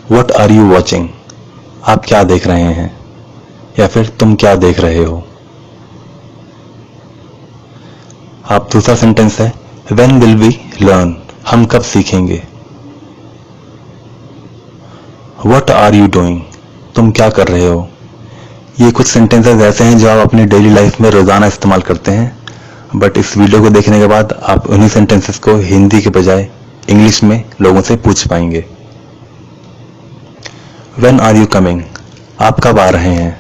What are you watching? आप क्या देख रहे हैं, या फिर तुम क्या देख रहे हो। आप दूसरा सेंटेंस है When will we learn? हम कब सीखेंगे। What are you doing? तुम क्या कर रहे हो। ये कुछ सेंटेंसेस ऐसे हैं जो आप अपनी डेली लाइफ में रोजाना इस्तेमाल करते हैं, बट इस वीडियो को देखने के बाद आप उन्हीं सेंटेंसेस को हिंदी के बजाय इंग्लिश में लोगों से पूछ पाएंगे। When are you coming? आप कब आ रहे हैं।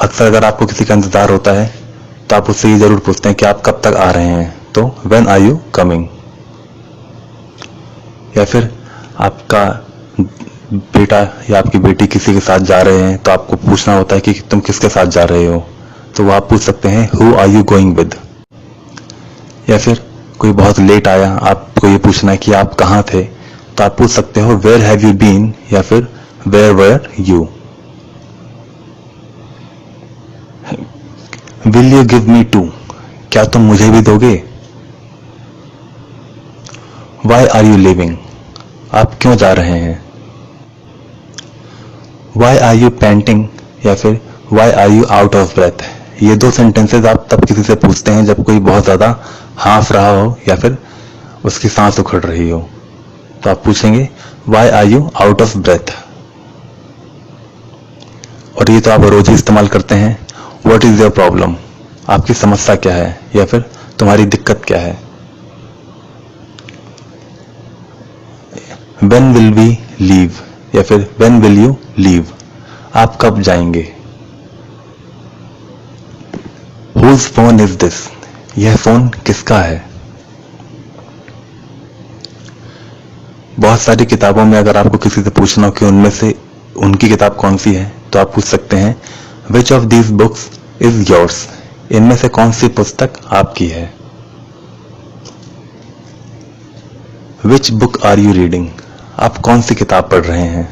अक्सर अगर आपको किसी का इंतजार होता है तो आप उससे ये जरूर पूछते हैं कि आप कब तक आ रहे हैं, तो When are you coming? या फिर आपका बेटा या आपकी बेटी किसी के साथ जा रहे हैं तो आपको पूछना होता है कि तुम किसके साथ जा रहे हो, तो वो आप पूछ सकते हैं Who are you going with? या फिर कोई बहुत लेट आया, आपको ये पूछना है कि आप कहाँ थे, तो आप पूछ सकते हो Where have you been? या फिर Where were you? Will you give me too? क्या तुम मुझे भी दोगे। Why are you leaving? आप क्यों जा रहे हैं। Why are you panting? या फिर Why are you out of breath? ये दो सेंटेंसेस आप तब किसी से पूछते हैं जब कोई बहुत ज्यादा हांफ रहा हो या फिर उसकी सांस उखड़ रही हो, तो आप पूछेंगे Why are you out of breath? और ये तो आप रोज ही इस्तेमाल करते हैं What is your problem? आपकी समस्या क्या है, या फिर तुम्हारी दिक्कत क्या है। When will we leave? या फिर When will you leave? आप कब जाएंगे। Whose phone is this? यह फोन किसका है। बहुत सारी किताबों में अगर आपको किसी से पूछना हो कि उनमें से उनकी किताब कौन सी है, तो आप पूछ सकते हैं Which of these books is yours? इनमें से कौन सी पुस्तक आपकी है। Which book are you reading? आप कौन सी किताब पढ़ रहे हैं।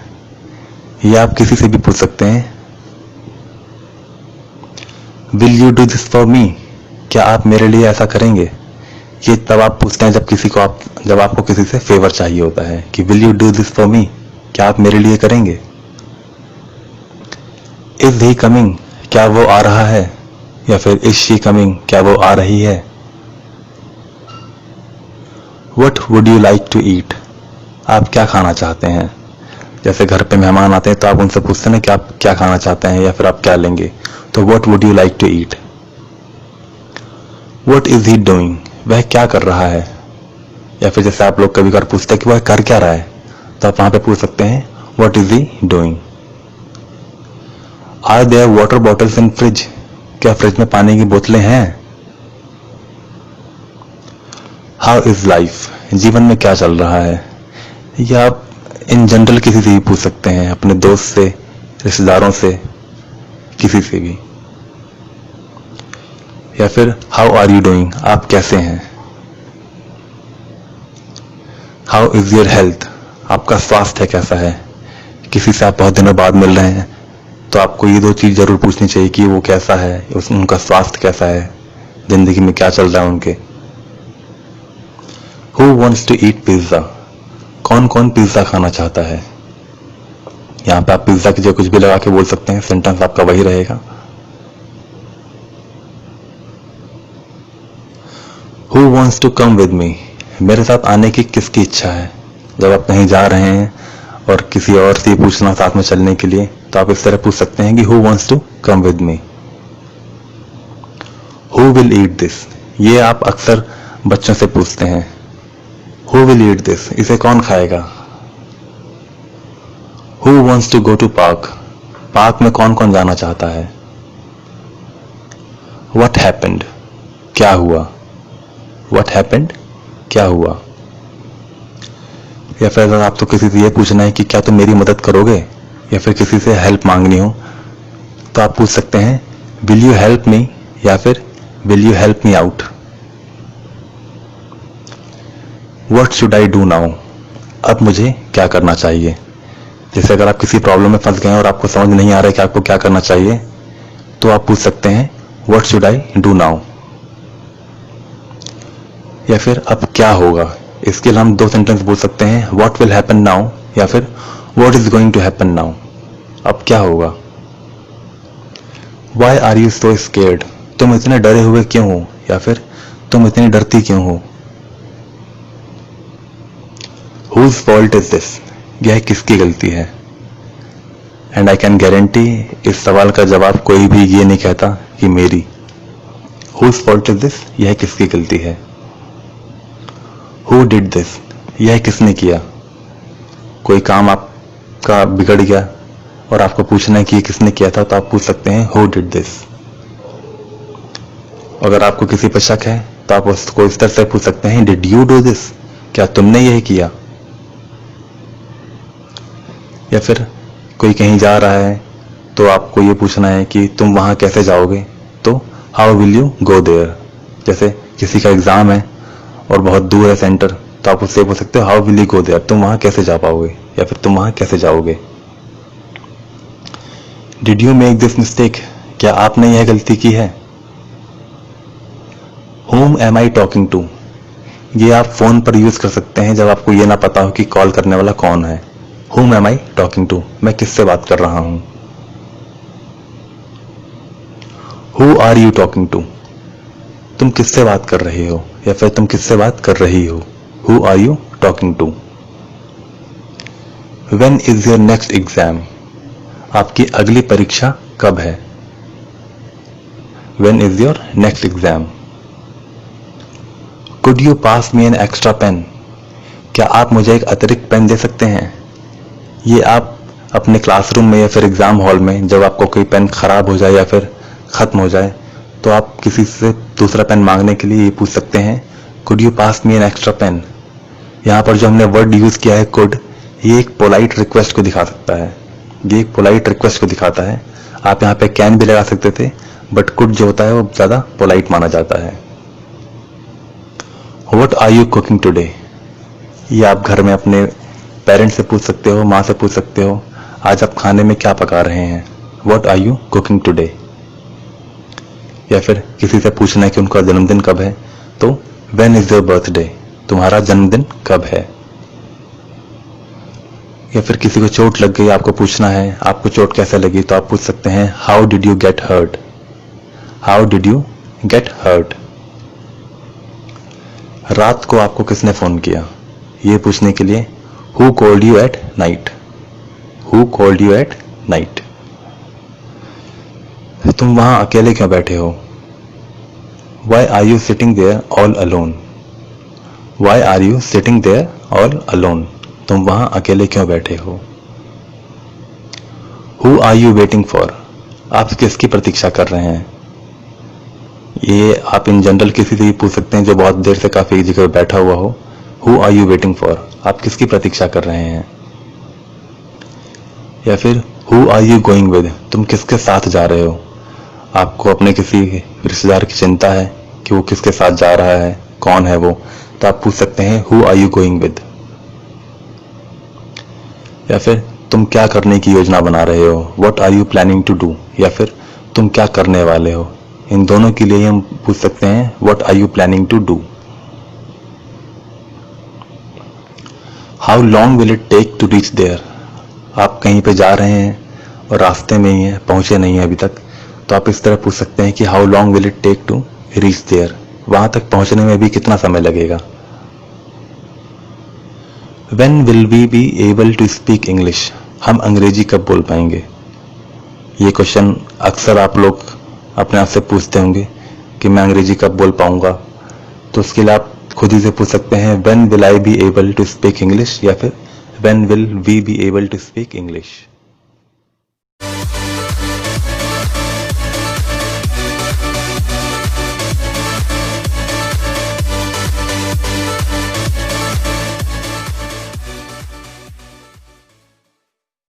ये आप किसी से भी पूछ सकते हैं Will you do this for me? क्या आप मेरे लिए ऐसा करेंगे। ये तब आप पूछते हैं जब आपको किसी से फेवर चाहिए होता है कि Will you do this for me? क्या आप मेरे लिए करेंगे। Is he coming? क्या वो आ रहा है, या फिर Is she coming? क्या वो आ रही है। What would you like to eat? आप क्या खाना चाहते हैं। जैसे घर पे मेहमान आते हैं तो आप उनसे पूछते हैं कि आप क्या खाना चाहते हैं या फिर आप क्या लेंगे, तो What would you like to eat? What is he doing? वह क्या कर रहा है। या फिर जैसे आप लोग कभी कभार पूछते हैं कि वह कर क्या रहा है, तो आप वहां पे पूछ सकते हैं What is he doing? Are there water bottles in fridge? क्या फ्रिज में पानी की बोतलें हैं। How is life? जीवन में क्या चल रहा है। या आप इन जनरल किसी से भी पूछ सकते हैं, अपने दोस्त से, रिश्तेदारों से, किसी से भी। या फिर How are you doing? आप कैसे हैं। How is your health? आपका स्वास्थ्य कैसा है। किसी से आप बहुत दिनों बाद मिल रहे हैं तो आपको ये दो चीज जरूर पूछनी चाहिए कि वो कैसा है, उनका स्वास्थ्य कैसा है, जिंदगी में क्या चल रहा है उनके। Who wants to eat pizza? कौन कौन पिज्जा खाना चाहता है। यहाँ पे आप पिज्जा की जगह कुछ भी लगा के बोल सकते हैं, सेंटेंस आपका वही रहेगा। Who wants to come with me? मेरे साथ आने की किसकी इच्छा है। जब आप कहीं जा रहे हैं और किसी और से पूछना साथ में चलने के लिए, तो आप इस तरह पूछ सकते हैं कि Who wants to come with me? Who will eat this? ये आप अक्सर बच्चों से पूछते हैं Who will eat this? इसे कौन खाएगा। Who wants to go to park? Park में कौन कौन जाना चाहता है। What happened? क्या हुआ। What happened? क्या हुआ। या फिर अगर आपको किसी से ये पूछना है कि क्या तुम मेरी मदद करोगे, या फिर किसी से हेल्प मांगनी हो, तो आप पूछ सकते हैं Will you help me? या फिर Will you help me out? What should I do now? अब मुझे क्या करना चाहिए। जैसे अगर आप किसी प्रॉब्लम में फंस गए हैं और आपको समझ नहीं आ रहा है कि आपको क्या करना चाहिए, तो आप पूछ सकते हैं What should I do now? या फिर अब क्या होगा। इसके लिए हम दो सेंटेंस बोल सकते हैं What will happen now? या फिर What is going to happen now? अब क्या होगा? Why are you so scared? तुम इतने डरे हुए क्यों हो, या फिर तुम इतनी डरती क्यों हो? Whose fault is this? यह किसकी गलती है? And I can guarantee इस सवाल का जवाब कोई भी ये नहीं कहता कि मेरी। Whose fault is this? यह किसकी गलती है? Who did this? यह किसने किया? कोई काम आपका बिगड़ गया और आपको पूछना है कि ये किसने किया था, तो आप पूछ सकते हैं Who did this? अगर आपको किसी पर शक है तो आप उसको इस तरह से पूछ सकते हैं Did you do this? क्या तुमने यह किया? या फिर कोई कहीं जा रहा है तो आपको ये पूछना है कि तुम वहां कैसे जाओगे, तो how will you go there. जैसे किसी का एग्जाम है और बहुत दूर है सेंटर, तो आप उससे पूछ सकते हो how will you go there, तुम वहां कैसे जा पाओगे, या फिर तुम वहां कैसे जाओगे। Did you make this mistake? क्या आपने यह गलती की है? whom am I talking to? ये आप फोन पर यूज कर सकते हैं जब आपको ये ना पता हो कि कॉल करने वाला कौन है। whom am I talking to? मैं किससे बात कर रहा हूं। who are you talking to? तुम किससे बात कर रहे हो, या फिर तुम किससे बात कर रही हो। who are you talking to? when is your next exam? आपकी अगली परीक्षा कब है। when is your next exam? could you pass me an extra pen? क्या आप मुझे एक अतिरिक्त पेन दे सकते हैं। ये आप अपने क्लासरूम में या फिर एग्जाम हॉल में जब आपको कोई पेन खराब हो जाए या फिर खत्म हो जाए तो आप किसी से दूसरा पेन मांगने के लिए ये पूछ सकते हैं could you pass me an extra pen. यहाँ पर जो हमने वर्ड यूज किया है कुड, ये एक पोलाइट रिक्वेस्ट को दिखा सकता है, ये एक पोलाइट रिक्वेस्ट को दिखाता है। आप यहाँ पे कैन भी लगा सकते थे, बट कुड जो होता है वो ज्यादा पोलाइट माना जाता है। What are you cooking today? ये आप घर में अपने पेरेंट्स से पूछ सकते हो, माँ से पूछ सकते हो आज आप खाने में क्या पका रहे हैं। What are you cooking today. या फिर किसी से पूछना है कि उनका जन्मदिन कब है, तो व्हेन इज योर बर्थडे, तुम्हारा जन्मदिन कब है। या फिर किसी को चोट लग गई, आपको पूछना है आपको चोट कैसे लगी, तो आप पूछ सकते हैं how did you get hurt. How did you get hurt. रात को आपको किसने फोन किया, ये पूछने के लिए who called you at night. Who called you at night. तुम वहां अकेले क्यों बैठे हो। Why are you sitting there all alone. Why are you sitting there all alone. तुम वहां अकेले क्यों बैठे हो। Who are you waiting for. आप किसकी प्रतीक्षा कर रहे हैं। ये आप इन जनरल किसी से भी पूछ सकते हैं जो बहुत देर से काफी जगह बैठा हुआ हो। Who are you waiting for, आप किसकी प्रतीक्षा कर रहे हैं। या फिर who are you going with, तुम किसके साथ जा रहे हो। आपको अपने किसी रिश्तेदार की चिंता है कि वो किसके साथ जा रहा है, कौन है वो, तो आप पूछ सकते हैं who are you going with. या फिर तुम क्या करने की योजना बना रहे हो। What are you planning to do. या फिर तुम क्या करने वाले हो। इन दोनों के लिए हम पूछ सकते हैं what are you planning to do. How long will it take to reach there. आप कहीं पे जा रहे हैं और रास्ते में ही हैं, पहुंचे नहीं हैं अभी तक, तो आप इस तरह पूछ सकते हैं कि how long will it take to reach there. वहां तक पहुंचने में भी कितना समय लगेगा। When will we be able to speak English, हम अंग्रेजी कब बोल पाएंगे। ये क्वेश्चन अक्सर आप लोग अपने आप से पूछते होंगे कि मैं अंग्रेजी कब बोल पाऊंगा, तो उसके लिए आप खुद ही से पूछ सकते हैं when will I be able to speak English, या फिर when will we be able to speak English.